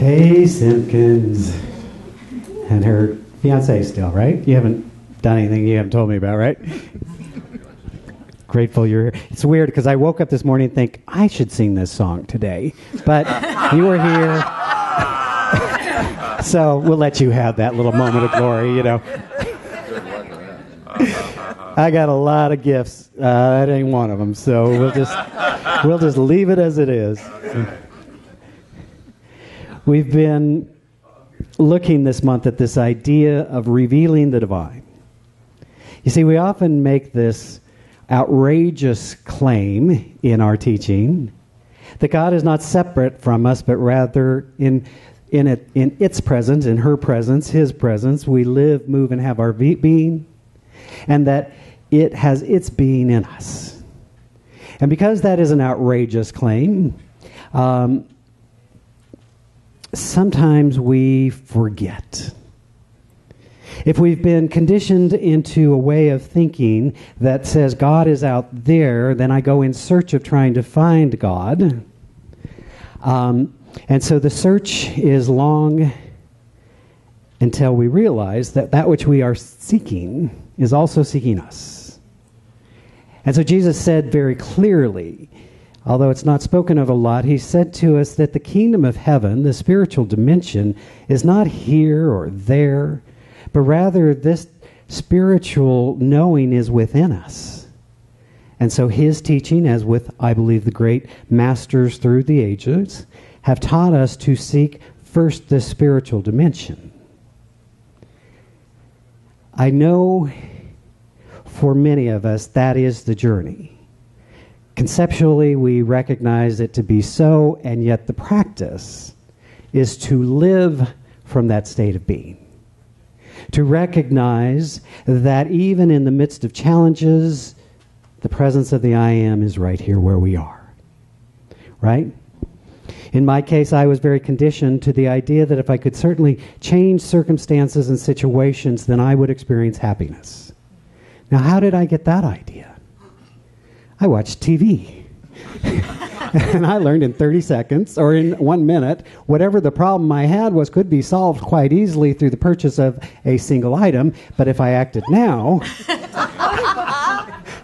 Kay Simpkins and her fiance still, right? You haven't done anything you haven't told me about, right? Grateful you're here. It's weird because I woke up this morning and think I should sing this song today, but you were here, so we'll let you have that little moment of glory, you know. I got a lot of gifts. That ain't one of them, so we'll just leave it as it is. We've been looking this month at this idea of revealing the divine. You see, we often make this outrageous claim in our teaching that God is not separate from us, but rather in its presence, in her presence, his presence, we live, move, and have our being, and that it has its being in us. And because that is an outrageous claim, sometimes we forget. If we've been conditioned into a way of thinking that says God is out there, then I go in search of trying to find God. And so the search is long until we realize that that which we are seeking is also seeking us. And so Jesus said very clearly, although it's not spoken of a lot, he said to us that the kingdom of heaven, the spiritual dimension, is not here or there, but rather this spiritual knowing is within us. And so his teaching, as with, I believe, the great masters through the ages, have taught us to seek first the spiritual dimension. I know for many of us that is the journey. Conceptually, we recognize it to be so, and yet the practice is to live from that state of being. To recognize that even in the midst of challenges, the presence of the I Am is right here where we are. Right? In my case, I was very conditioned to the idea that if I could certainly change circumstances and situations, then I would experience happiness. Now, how did I get that idea? I watched TV. And I learned in 30 seconds or in 1 minute, whatever the problem I had could be solved quite easily through the purchase of a single item. But if I acted now,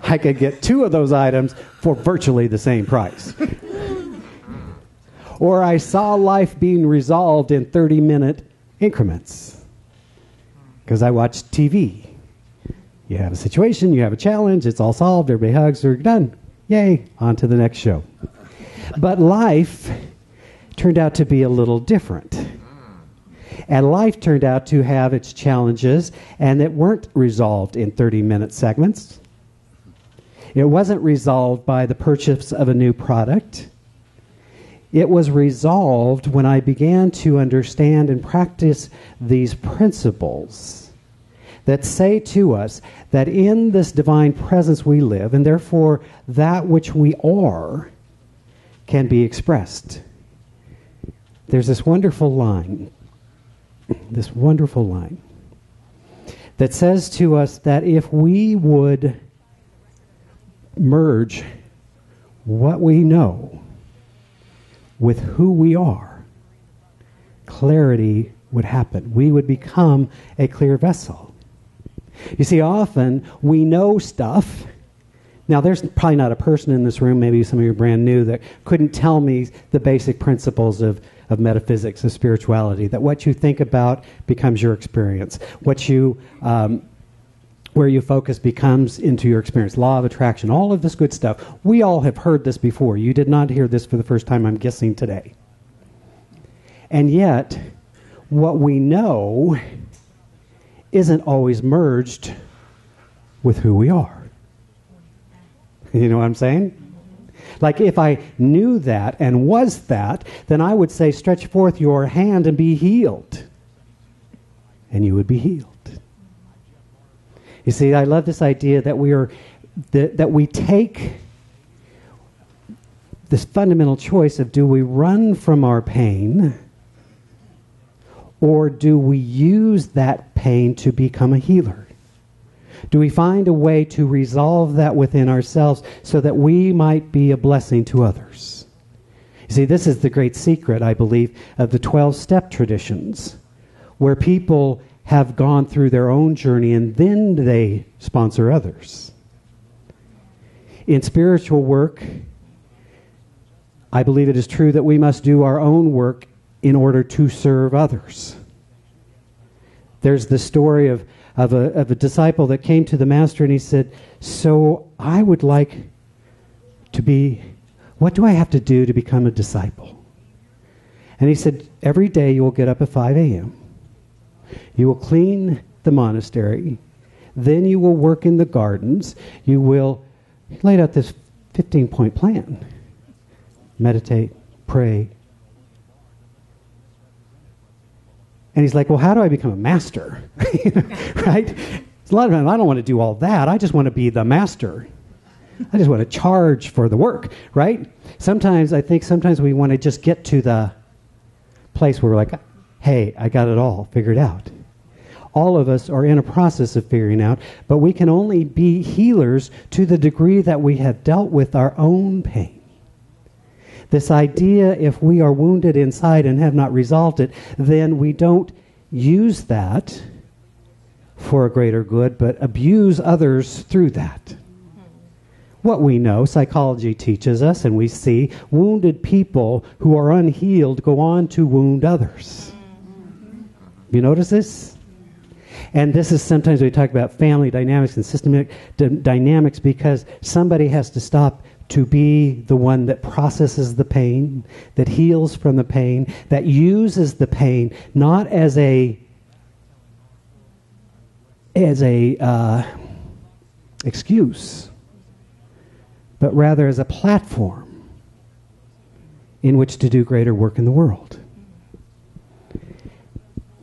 I could get 2 of those items for virtually the same price. Or I saw life being resolved in 30-minute increments because I watched TV. You have a situation, you have a challenge, it's all solved, everybody hugs, we're done. Yay, on to the next show. But life turned out to be a little different. And life turned out to have its challenges, and that weren't resolved in 30-minute segments. It wasn't resolved by the purchase of a new product. It was resolved when I began to understand and practice these principles that say to us that in this divine presence we live, and therefore that which we are can be expressed. There's this wonderful line that says to us that if we would merge what we know with who we are, clarity would happen. We would become a clear vessel. You see, often we know stuff. Now, there's probably not a person in this room, maybe some of you are brand new, that couldn't tell me the basic principles of metaphysics, of spirituality, that what you think about becomes your experience. What you, where you focus becomes into your experience. Law of attraction, all of this good stuff. We all have heard this before. You did not hear this for the first time, I'm guessing, today. And yet, what we know isn't always merged with who we are. You know what I'm saying? Like if I knew that and was that, then I would say, stretch forth your hand and be healed. And you would be healed. You see, I love this idea that that we take this fundamental choice of, do we run from our pain, or do we use that pain to become a healer? Do we find a way to resolve that within ourselves so that we might be a blessing to others? You see, this is the great secret, I believe, of the 12-step traditions, where people have gone through their own journey and then they sponsor others. In spiritual work, I believe it is true that we must do our own work in order to serve others. There's the story of a disciple that came to the master and he said, so I would like to be, what do I have to do to become a disciple? And he said, every day you will get up at 5 a.m. You will clean the monastery. Then you will work in the gardens. You will, he laid out this 15-point plan. Meditate, pray. And he's like, well, how do I become a master? Right? A lot of times I don't want to do all that. I just want to be the master. I just want to charge for the work, right? I think sometimes we want to just get to the place where we're like, hey, I got it all figured out. All of us are in a process of figuring out, but we can only be healers to the degree that we have dealt with our own pain. This idea, if we are wounded inside and have not resolved it, then we don't use that for a greater good, but abuse others through that. What we know, psychology teaches us, and we see wounded people who are unhealed go on to wound others. You notice this? And this is sometimes we talk about family dynamics and systemic dynamics because somebody has to stop to be the one that processes the pain, that heals from the pain, that uses the pain not as a excuse, but rather as a platform in which to do greater work in the world.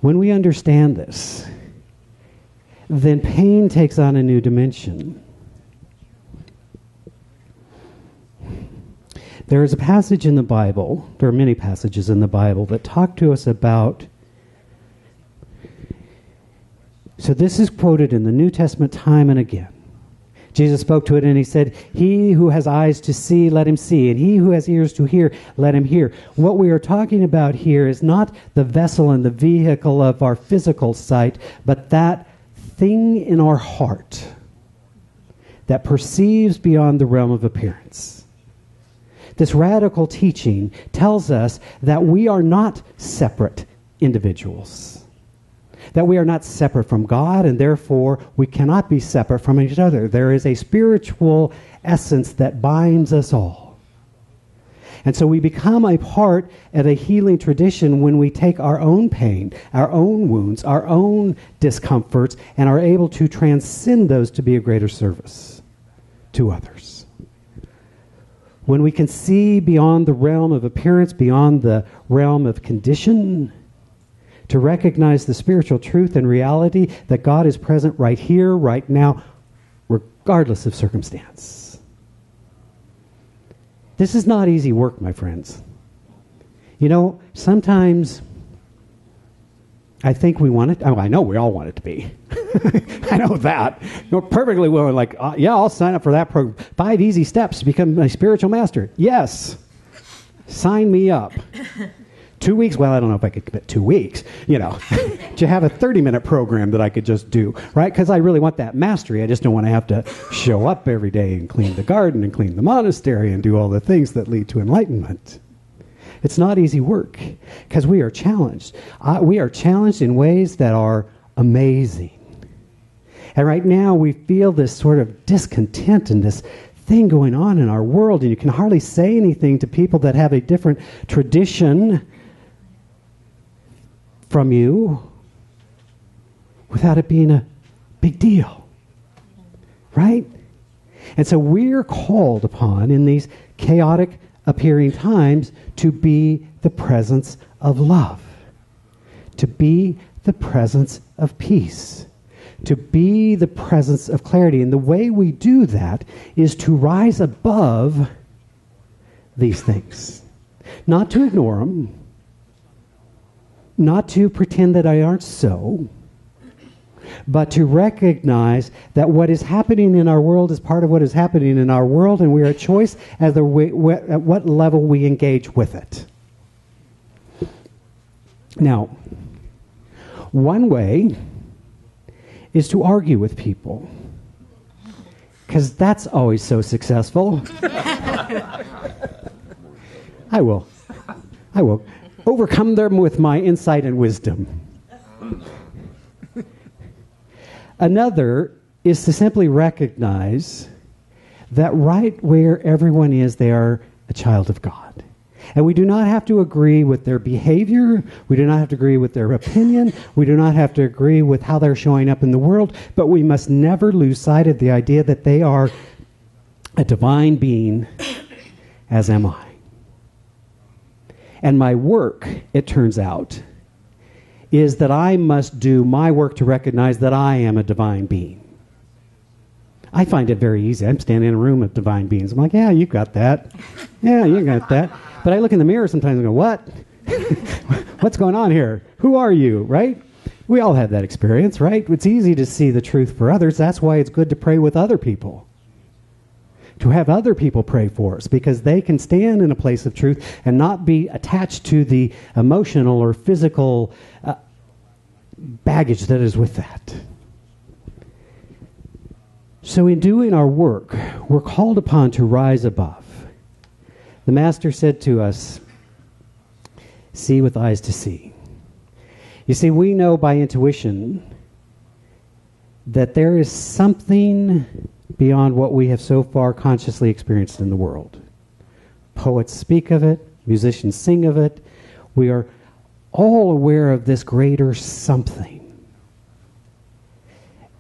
When we understand this, then pain takes on a new dimension. There is a passage in the Bible, there are many passages in the Bible that talk to us about, so this is quoted in the New Testament time and again. Jesus spoke to it and he said, he who has eyes to see, let him see, and he who has ears to hear, let him hear. What we are talking about here is not the vessel and the vehicle of our physical sight, but that thing in our heart that perceives beyond the realm of appearance. This radical teaching tells us that we are not separate individuals, that we are not separate from God, and therefore we cannot be separate from each other. There is a spiritual essence that binds us all. And so we become a part of a healing tradition when we take our own pain, our own wounds, our own discomforts, and are able to transcend those to be a greater service to others. When we can see beyond the realm of appearance, beyond the realm of condition, to recognize the spiritual truth and reality that God is present right here, right now, regardless of circumstance. This is not easy work, my friends. You know, sometimes I think we want it. Oh, I know we all want it to be. I know that. You're perfectly willing, like, yeah, I'll sign up for that program. 5 easy steps to become a spiritual master. Yes. Sign me up. 2 weeks? Well, I don't know if I could commit 2 weeks. You know, to have a 30-minute program that I could just do, right? Because I really want that mastery. I just don't want to have to show up every day and clean the garden and clean the monastery and do all the things that lead to enlightenment. It's not easy work because we are challenged. We are challenged in ways that are amazing. And right now we feel this sort of discontent and this thing going on in our world, and you can hardly say anything to people that have a different tradition from you without it being a big deal, right? And so we're called upon in these chaotic appearing times to be the presence of love, to be the presence of peace, to be the presence of clarity. And the way we do that is to rise above these things, not to ignore them, not to pretend that I aren't so, but to recognize that what is happening in our world is part of what is happening in our world, and we are a choice as to at what level we engage with it. Now, one way is to argue with people, because that's always so successful. I will overcome them with my insight and wisdom. Another is to simply recognize that right where everyone is, they are a child of God. And we do not have to agree with their behavior. We do not have to agree with their opinion. We do not have to agree with how they're showing up in the world. But we must never lose sight of the idea that they are a divine being, as am I. And my work, it turns out, is that I must do my work to recognize that I am a divine being. I find it very easy. I'm standing in a room of divine beings. I'm like, yeah, you got that. Yeah, you got that. But I look in the mirror sometimes and go, what? What's going on here? Who are you, right? We all have that experience, right? It's easy to see the truth for others. That's why it's good to pray with other people. To have other people pray for us, because they can stand in a place of truth and not be attached to the emotional or physical baggage that is with that. So in doing our work, we're called upon to rise above. The Master said to us, see with eyes to see. You see, we know by intuition that there is something beyond what we have so far consciously experienced in the world. Poets speak of it, musicians sing of it. We are all aware of this greater something.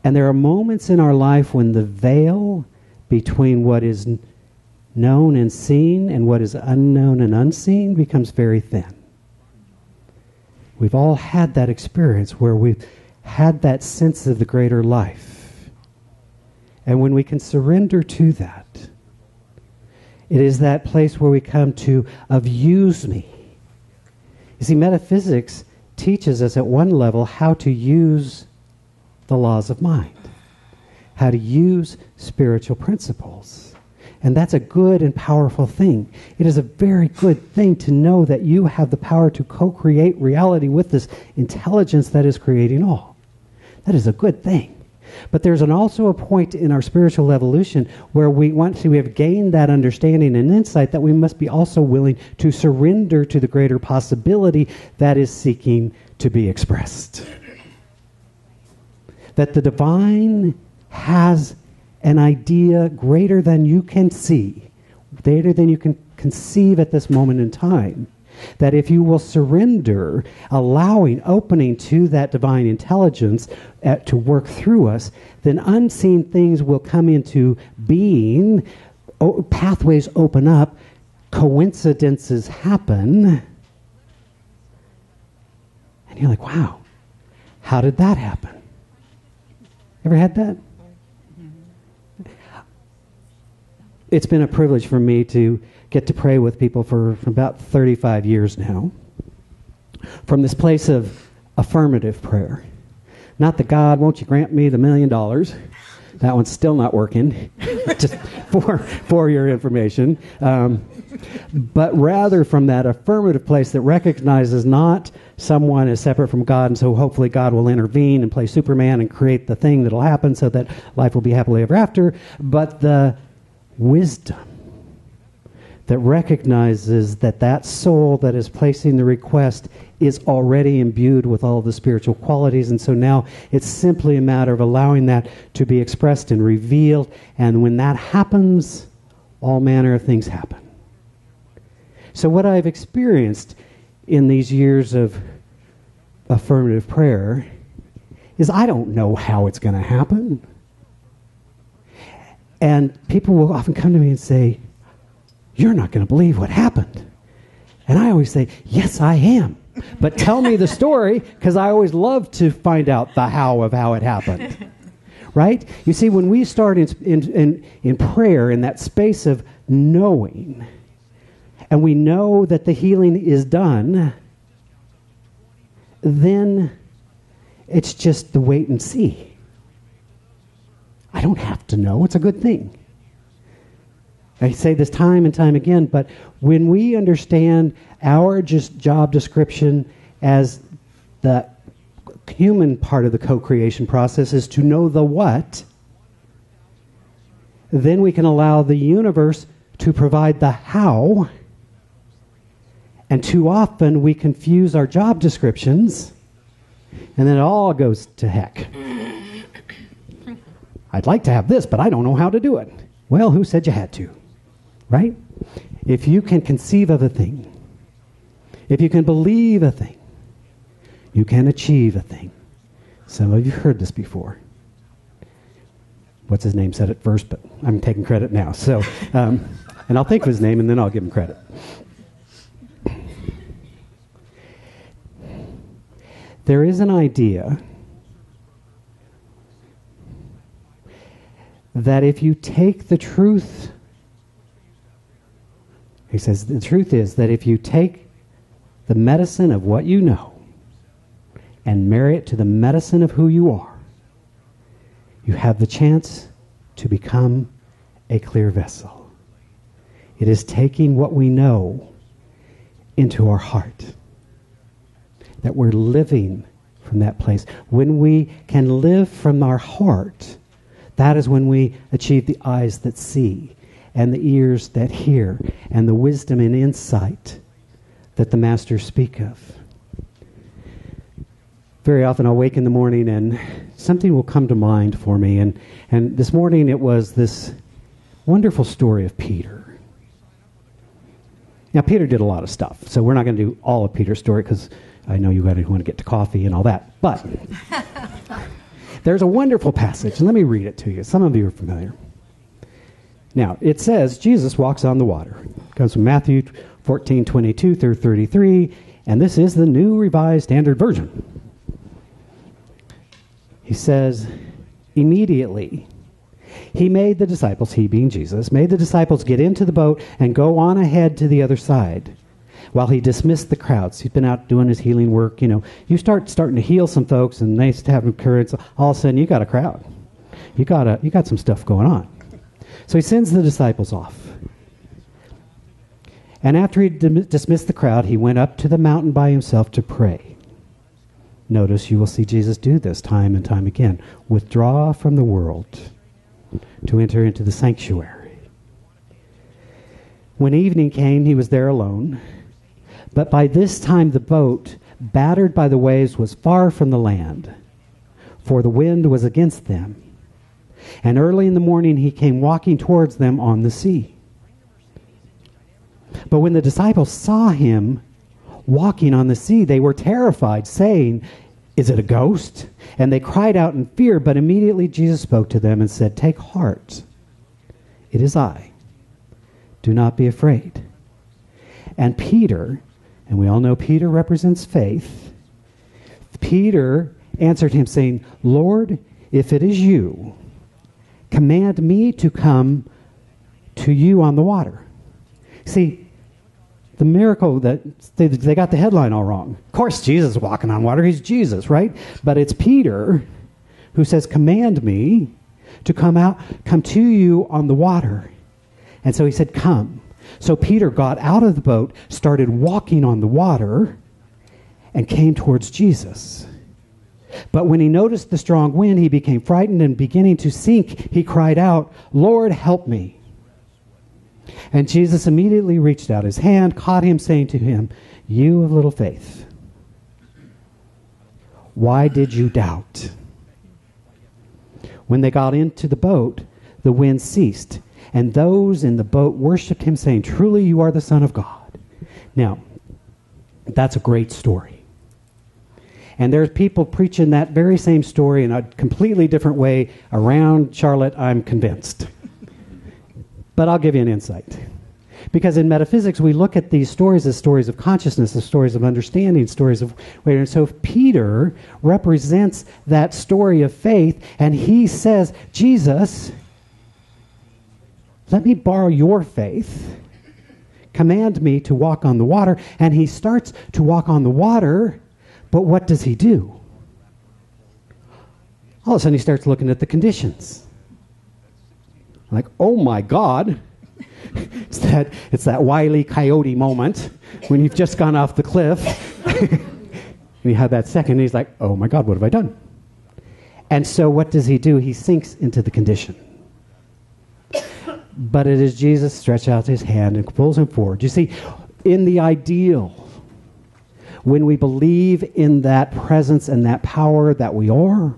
And there are moments in our life when the veil between what is known and seen and what is unknown and unseen becomes very thin. We've all had that experience where we've had that sense of the greater life. And when we can surrender to that, it is that place where we come to of use me. You see, metaphysics teaches us at one level how to use the laws of mind, how to use spiritual principles. And that's a good and powerful thing. It is a very good thing to know that you have the power to co-create reality with this intelligence that is creating all. That is a good thing. But there's also a point in our spiritual evolution where we have gained that understanding and insight that we must be also willing to surrender to the greater possibility that is seeking to be expressed. That the divine has an idea greater than you can see, greater than you can conceive at this moment in time. That if you will surrender, allowing, opening to that divine intelligence to work through us, then unseen things will come into being, pathways open up, coincidences happen, and you're like, wow, how did that happen? Ever had that? It's been a privilege for me to get to pray with people for about 35 years now. From this place of affirmative prayer. Not the God, won't you grant me the $1 million? That one's still not working. Just for your information. But rather from that affirmative place that recognizes not someone is separate from God, and so hopefully God will intervene and play Superman and create the thing that'll happen so that life will be happily ever after, but the wisdom that recognizes that that soul that is placing the request is already imbued with all the spiritual qualities, and so now it's simply a matter of allowing that to be expressed and revealed, and when that happens, all manner of things happen. So what I've experienced in these years of affirmative prayer is I don't know how it's going to happen. And people will often come to me and say, you're not going to believe what happened. And I always say, yes, I am. But tell me the story, because I always love to find out the how of how it happened. Right? You see, when we start in prayer, in that space of knowing, and we know that the healing is done, then it's just the wait and see. don't have to know. It's a good thing. I say this time and time again, but when we understand our just job description as the human part of the co-creation process is to know the what, then we can allow the universe to provide the how. And too often we confuse our job descriptions, and then it all goes to heck. I'd like to have this, but I don't know how to do it. Well, who said you had to? Right? If you can conceive of a thing, if you can believe a thing, you can achieve a thing. Some of you heard this before. What's his name said it first, but I'm taking credit now. So, and I'll think of his name and then I'll give him credit. There is an idea that if you take the truth, he says, the truth is that if you take the medicine of what you know and marry it to the medicine of who you are, you have the chance to become a clear vessel. It is taking what we know into our heart, that we're living from that place. When we can live from our heart, that is when we achieve the eyes that see and the ears that hear and the wisdom and insight that the masters speak of. Very often I'll wake in the morning and something will come to mind for me. And this morning it was this wonderful story of Peter. Now, Peter did a lot of stuff, so we're not going to do all of Peter's story because I know you guys want to get to coffee and all that. But there's a wonderful passage, and let me read it to you. Some of you are familiar. Now, it says, Jesus walks on the water. It comes from Matthew 14:22 through 33, and this is the New Revised Standard Version. He says, immediately, he made the disciples, he being Jesus, made the disciples get into the boat and go on ahead to the other side while he dismissed the crowds. He's been out doing his healing work. You know, you starting to heal some folks and they have occurrence. All of a sudden, you got a crowd. You got some stuff going on. So he sends the disciples off. And after he dismissed the crowd, he went up to the mountain by himself to pray. Notice you will see Jesus do this time and time again. Withdraw from the world to enter into the sanctuary. When evening came, he was there alone. But by this time the boat, battered by the waves, was far from the land, for the wind was against them. And early in the morning he came walking towards them on the sea. But when the disciples saw him walking on the sea, they were terrified, saying, "Is it a ghost?" And they cried out in fear. But immediately Jesus spoke to them and said, "Take heart, it is I. Do not be afraid." And Peter, and we all know Peter represents faith, Peter answered him, saying, "Lord, if it is you, command me to come to you on the water." See, the miracle that they got the headline all wrong. Of course, Jesus is walking on water. He's Jesus, right? But it's Peter who says, "Command me to come to you on the water." And so he said, "Come." So Peter got out of the boat, started walking on the water, and came towards Jesus. But when he noticed the strong wind, he became frightened, and beginning to sink, he cried out, "Lord, help me." And Jesus immediately reached out his hand, caught him, saying to him, "You of little faith, why did you doubt?" When they got into the boat, the wind ceased, and those in the boat worshipped him, saying, "Truly you are the Son of God." Now, that's a great story. And there's people preaching that very same story in a completely different way around Charlotte, I'm convinced. But I'll give you an insight. Because in metaphysics, we look at these stories as stories of consciousness, as stories of understanding, stories of... And so Peter represents that story of faith, and he says, "Jesus, let me borrow your faith. Command me to walk on the water." And he starts to walk on the water, but what does he do? All of a sudden, he starts looking at the conditions. Like, oh my God. It's that Wile E. Coyote moment when you've just gone off the cliff. And you have that second, and he's like, oh my God, what have I done? And so what does he do? He sinks into the condition. But it is Jesus stretch out his hand and pulls him forward. You see, in the ideal, when we believe in that presence and that power that we are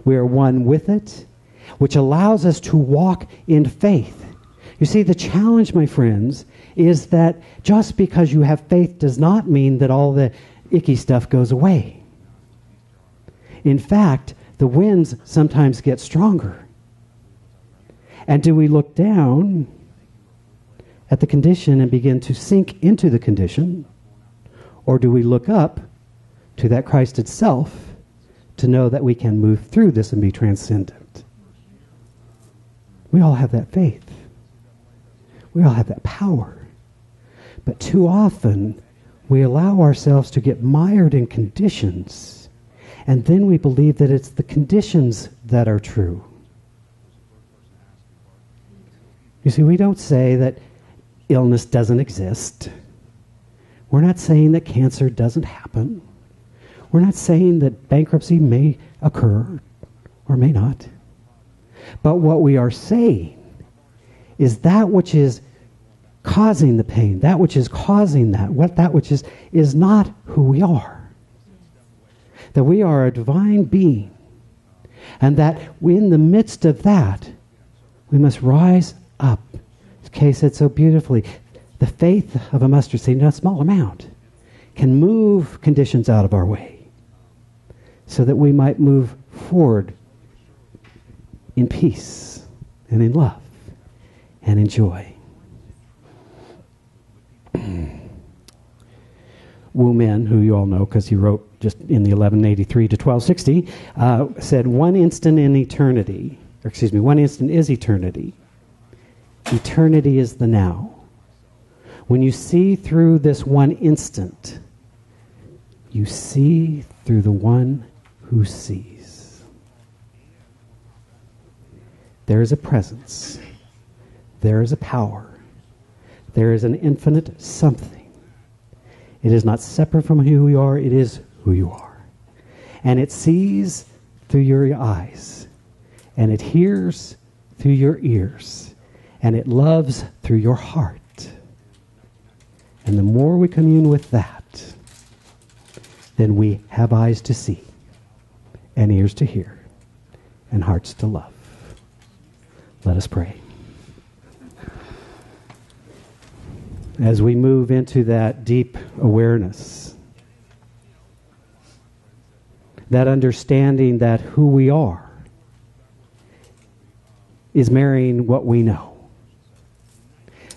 one with it, which allows us to walk in faith. You see, the challenge, my friends, is that just because you have faith does not mean that all the icky stuff goes away. In fact, the winds sometimes get stronger. And do we look down at the condition and begin to sink into the condition? Or do we look up to that Christ itself to know that we can move through this and be transcendent? We all have that faith. We all have that power. But too often, we allow ourselves to get mired in conditions, and then we believe that it's the conditions that are true. You see, we don't say that illness doesn't exist. We're not saying that cancer doesn't happen. We're not saying that bankruptcy may occur or may not. But what we are saying is that which is causing the pain, that which is causing that which is not who we are. That we are a divine being, and that in the midst of that, we must rise up. Kay said so beautifully, the faith of a mustard seed, a small amount, can move conditions out of our way so that we might move forward in peace and in love and in joy. Wu Min, who you all know because he wrote just in the 1183 to 1260, said, one instant is eternity. Eternity is the now. When you see through this one instant, you see through the one who sees. There is a presence. There is a power. There is an infinite something. It is not separate from who you are. It is who you are. And it sees through your eyes. And it hears through your ears. And it loves through your heart. And the more we commune with that, then we have eyes to see, and ears to hear, and hearts to love. Let us pray. As we move into that deep awareness, that understanding that who we are is marrying what we know.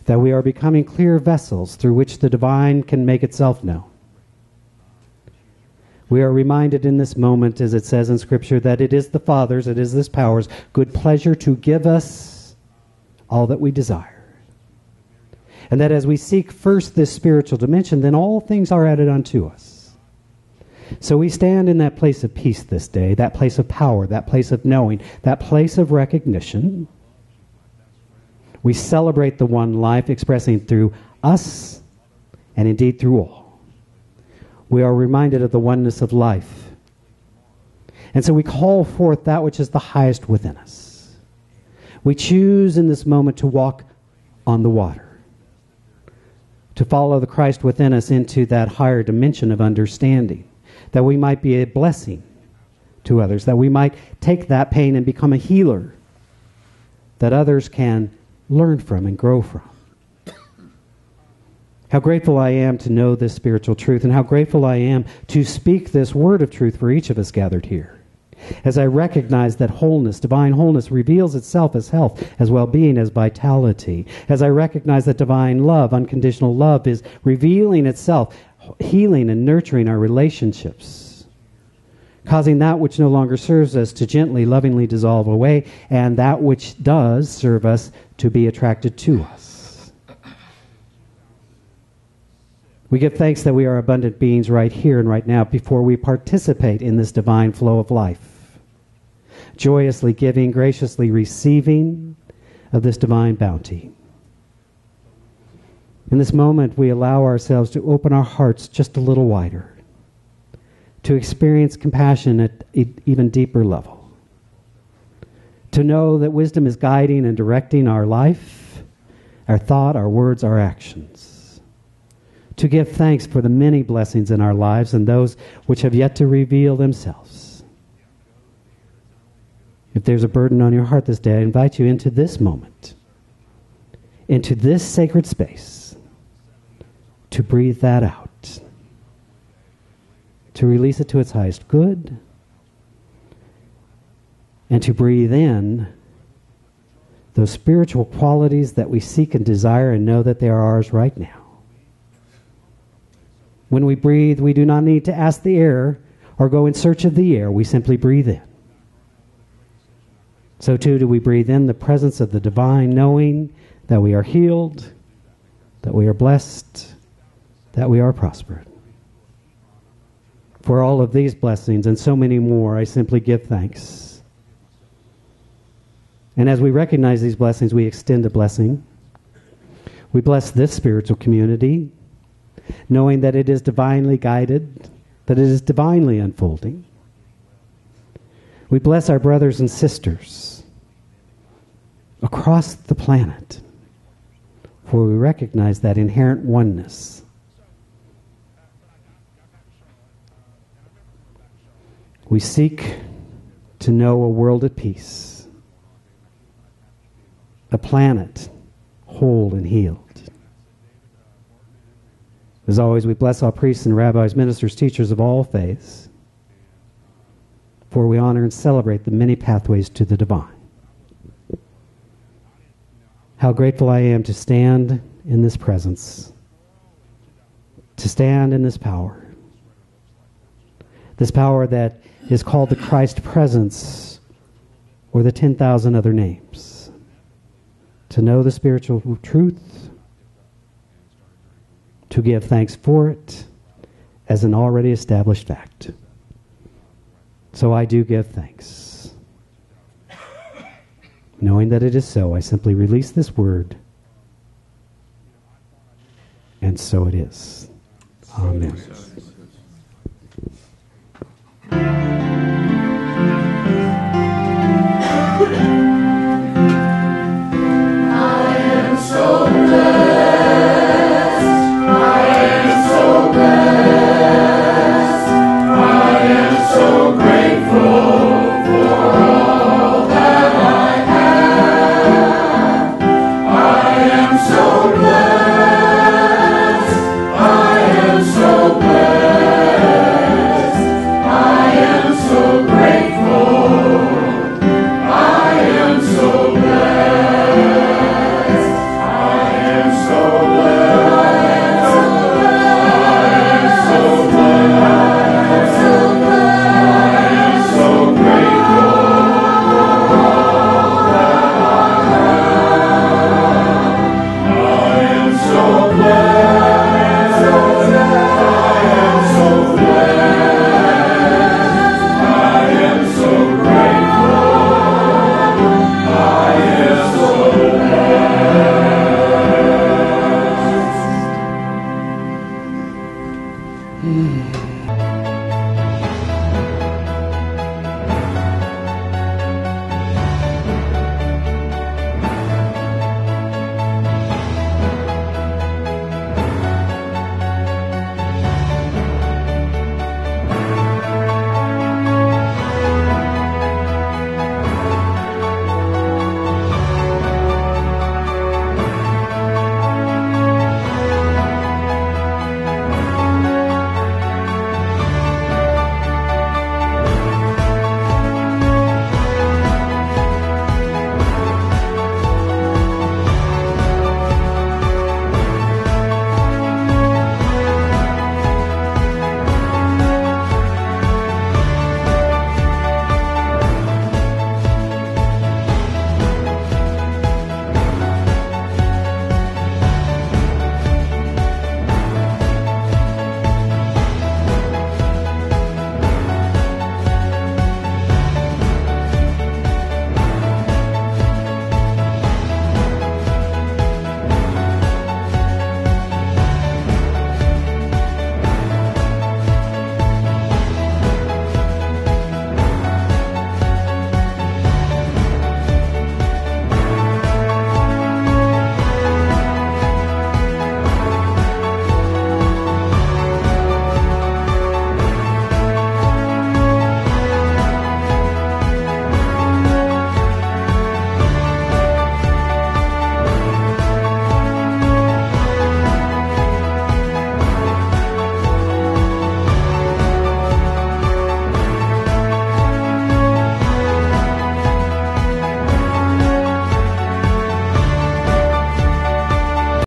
That we are becoming clear vessels through which the divine can make itself known. We are reminded in this moment, as it says in Scripture, that it is the Father's, it is this power's good pleasure to give us all that we desire. And that as we seek first this spiritual dimension, then all things are added unto us. So we stand in that place of peace this day, that place of power, that place of knowing, that place of recognition. We celebrate the one life expressing through us and indeed through all. We are reminded of the oneness of life. And so we call forth that which is the highest within us. We choose in this moment to walk on the water, to follow the Christ within us into that higher dimension of understanding, that we might be a blessing to others, that we might take that pain and become a healer, that others can learn from and grow from. How grateful I am to know this spiritual truth, and how grateful I am to speak this word of truth for each of us gathered here. As I recognize that wholeness, divine wholeness, reveals itself as health, as well-being, as vitality. As I recognize that divine love, unconditional love, is revealing itself, healing and nurturing our relationships, causing that which no longer serves us to gently, lovingly dissolve away, and that which does serve us to be attracted to us. We give thanks that we are abundant beings right here and right now before we participate in this divine flow of life. Joyously giving, graciously receiving, of this divine bounty. In this moment, we allow ourselves to open our hearts just a little wider, to experience compassion at an even deeper level, to know that wisdom is guiding and directing our life, our thought, our words, our actions, to give thanks for the many blessings in our lives and those which have yet to reveal themselves. If there's a burden on your heart this day, I invite you into this moment, into this sacred space, to breathe that out, to release it to its highest good, and to breathe in those spiritual qualities that we seek and desire and know that they are ours right now. When we breathe, we do not need to ask the air or go in search of the air. We simply breathe in. So too do we breathe in the presence of the divine, knowing that we are healed, that we are blessed, that we are prospered. For all of these blessings and so many more, I simply give thanks. And as we recognize these blessings, we extend a blessing. We bless this spiritual community, knowing that it is divinely guided, that it is divinely unfolding. We bless our brothers and sisters across the planet, for we recognize that inherent oneness. We seek to know a world at peace, a planet whole and healed. As always, we bless all priests and rabbis, ministers, teachers of all faiths, for we honor and celebrate the many pathways to the divine. How grateful I am to stand in this presence, to stand in this power that is called the Christ presence, or the 10,000 other names. To know the spiritual truth, to give thanks for it as an already established fact. So I do give thanks. Knowing that it is so, I simply release this word, and so it is. Amen.